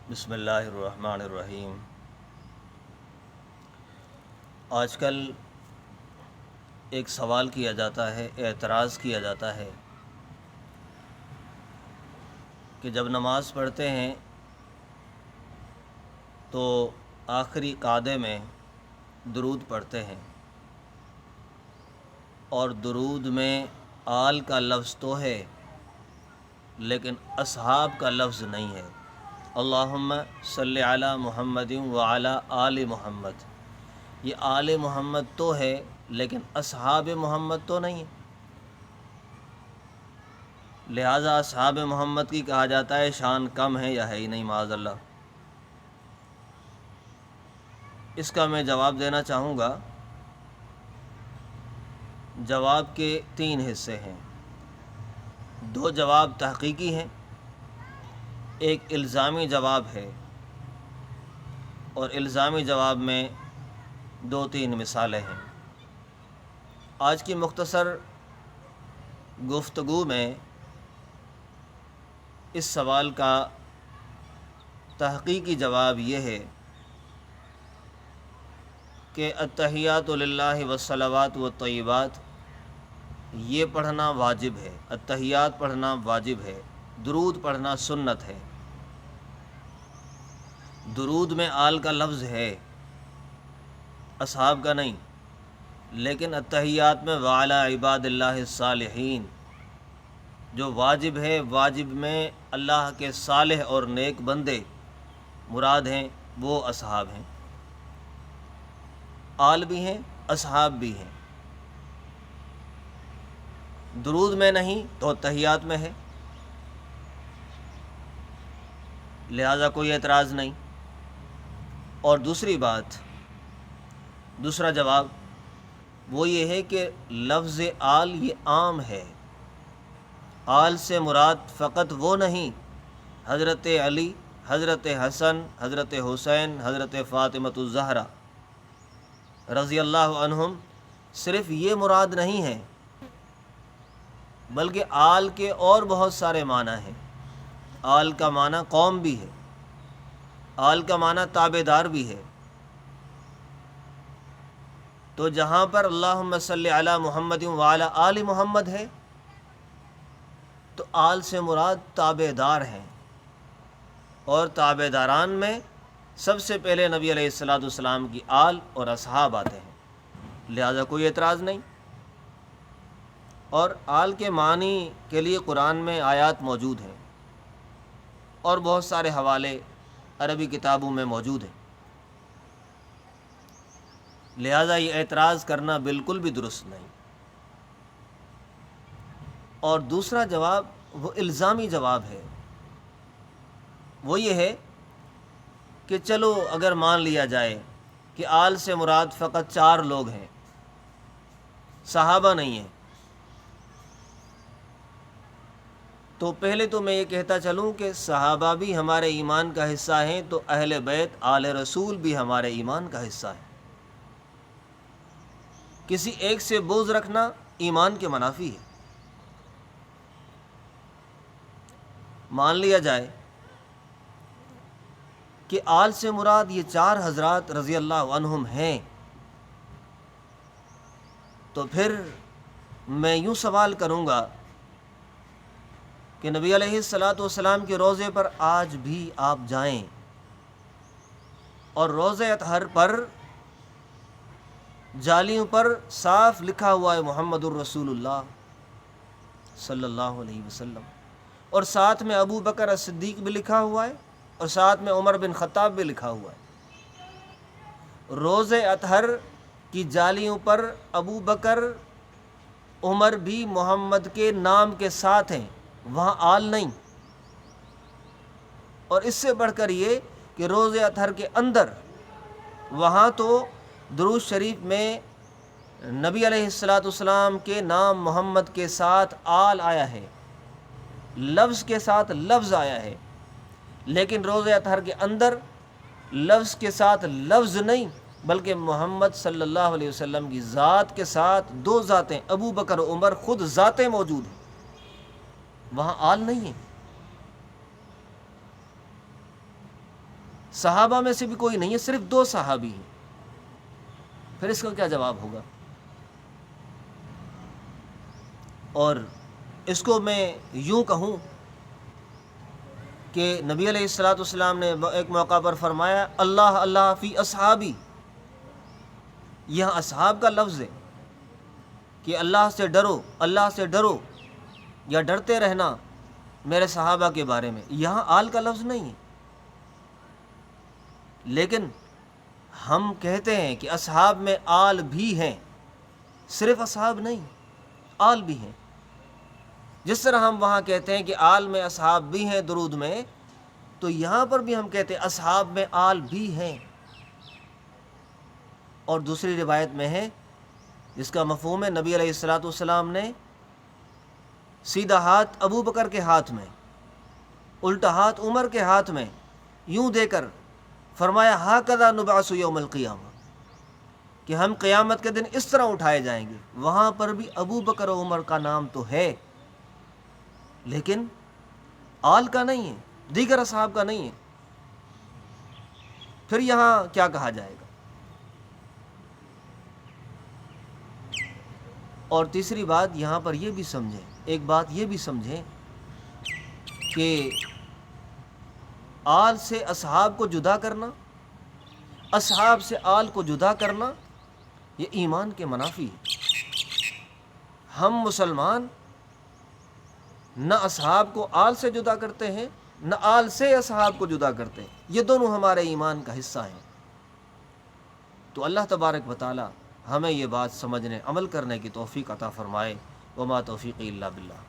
بسم اللہ الرحمن الرحیم۔ آج کل ایک سوال کیا جاتا ہے، اعتراض کیا جاتا ہے کہ جب نماز پڑھتے ہیں تو آخری قعدے میں درود پڑھتے ہیں، اور درود میں آل کا لفظ تو ہے لیکن اصحاب کا لفظ نہیں ہے۔ اللہم صلی علی محمد وعلی آل محمد، یہ آل محمد تو ہے لیکن اصحاب محمد تو نہیں ہے، لہٰذا اصحاب محمد کی کہا جاتا ہے شان کم ہے یا ہے ہی نہیں، معاذ اللہ۔ اس کا میں جواب دینا چاہوں گا۔ جواب کے 3 حصے ہیں، 2 جواب تحقیقی ہیں، ایک الزامی جواب ہے، اور الزامی جواب میں 2-3 مثالیں ہیں۔ آج کی مختصر گفتگو میں اس سوال کا تحقیقی جواب یہ ہے کہ التحیات للہ والصلوات والطیبات یہ پڑھنا واجب ہے، التحیات پڑھنا واجب ہے، درود پڑھنا سنت ہے۔ درود میں آل کا لفظ ہے، اصحاب کا نہیں، لیکن التحیات میں وعلی عباد اللہ الصالحین جو واجب ہے، واجب میں اللہ کے صالح اور نیک بندے مراد ہیں، وہ اصحاب ہیں، آل بھی ہیں، اصحاب بھی ہیں۔ درود میں نہیں تو تحیات میں ہے، لہذا کوئی اعتراض نہیں۔ اور دوسری بات، دوسرا جواب وہ یہ ہے کہ لفظ آل یہ عام ہے، آل سے مراد فقط وہ نہیں حضرت علی، حضرت حسن، حضرت حسین، حضرت فاطمۃ الزہرا رضی اللہ عنہم، صرف یہ مراد نہیں ہے، بلکہ آل کے اور بہت سارے معنی ہیں۔ آل کا معنی قوم بھی ہے، آل کا معنی تابع دار بھی ہے۔ تو جہاں پر اللہم صلی علی محمد وعلی آل محمد ہے تو آل سے مراد تابع دار ہیں، اور تابع داران میں سب سے پہلے نبی علیہ السلام کی آل اور اصحاب آتے ہیں، لہذا کوئی اعتراض نہیں۔ اور آل کے معنی کے لیے قرآن میں آیات موجود ہیں، اور بہت سارے حوالے عربی کتابوں میں موجود ہیں، لہذا یہ اعتراض کرنا بالکل بھی درست نہیں۔ اور دوسرا جواب وہ الزامی جواب ہے، وہ یہ ہے کہ چلو اگر مان لیا جائے کہ آل سے مراد فقط 4 لوگ ہیں، صحابہ نہیں ہیں، تو پہلے تو میں یہ کہتا چلوں کہ صحابہ بھی ہمارے ایمان کا حصہ ہیں، تو اہل بیت آل رسول بھی ہمارے ایمان کا حصہ ہیں۔ کسی ایک سے بغض رکھنا ایمان کے منافی ہے۔ مان لیا جائے کہ آل سے مراد یہ 4 حضرات رضی اللہ عنہم ہیں، تو پھر میں یوں سوال کروں گا کہ نبی علیہ السلام کے روضے پر آج بھی آپ جائیں اور روضہ اطہر پر جالیوں پر صاف لکھا ہوا ہے محمد الرسول اللہ صلی اللہ علیہ وسلم، اور ساتھ میں ابو بکر صدیق بھی لکھا ہوا ہے، اور ساتھ میں عمر بن خطاب بھی لکھا ہوا ہے۔ روضہ اطہر کی جالیوں پر ابو بکر، عمر بھی محمد کے نام کے ساتھ ہیں، وہاں آل نہیں۔ اور اس سے بڑھ کر یہ کہ روضہ اطہر کے اندر وہاں تو درود شریف میں نبی علیہ السلام کے نام محمد کے ساتھ آل آیا ہے، لفظ کے ساتھ لفظ آیا ہے، لیکن روضہ اطہر کے اندر لفظ کے ساتھ لفظ نہیں، بلکہ محمد صلی اللہ علیہ وسلم کی ذات کے ساتھ 2 ذاتیں ابو بکر و عمر خود ذاتیں موجود ہیں، وہاں آل نہیں ہے۔ صحابہ میں سے بھی کوئی نہیں ہے، صرف 2 صحابی ہیں، پھر اس کا کیا جواب ہوگا؟ اور اس کو میں یوں کہوں کہ نبی علیہ الصلوۃ والسلام نے ایک موقع پر فرمایا اللہ اللہ فی اصحابی، یہاں اصحاب کا لفظ ہے کہ اللہ سے ڈرو، اللہ سے ڈرو یا ڈرتے رہنا میرے صحابہ کے بارے میں، یہاں آل کا لفظ نہیں ہے۔ لیکن ہم کہتے ہیں کہ اصحاب میں آل بھی ہیں، صرف اصحاب نہیں، آل بھی ہیں۔ جس طرح ہم وہاں کہتے ہیں کہ آل میں اصحاب بھی ہیں درود میں، تو یہاں پر بھی ہم کہتے ہیں اصحاب میں آل بھی ہیں۔ اور دوسری روایت میں ہے جس کا مفہوم ہے نبی علیہ الصلوۃ والسلام نے سیدھا ہاتھ ابو بکر کے ہاتھ میں، الٹا ہاتھ عمر کے ہاتھ میں یوں دے کر فرمایا ہاکذا نبعث یوم القیامہ، کہ ہم قیامت کے دن اس طرح اٹھائے جائیں گے۔ وہاں پر بھی ابو بکر و عمر کا نام تو ہے، لیکن آل کا نہیں ہے، دیگر اصحاب کا نہیں ہے۔ پھر یہاں کیا کہا جائے گا؟ اور تیسری بات یہاں پر یہ بھی سمجھیں، ایک بات یہ بھی سمجھیں کہ آل سے اصحاب کو جدا کرنا، اصحاب سے آل کو جدا کرنا، یہ ایمان کے منافی ہے۔ ہم مسلمان نہ اصحاب کو آل سے جدا کرتے ہیں، نہ آل سے اصحاب کو جدا کرتے ہیں، یہ دونوں ہمارے ایمان کا حصہ ہیں۔ تو اللہ تبارک و تعالی ہمیں یہ بات سمجھنے عمل کرنے کی توفیق عطا فرمائے۔ وما توفیقی الا باللہ۔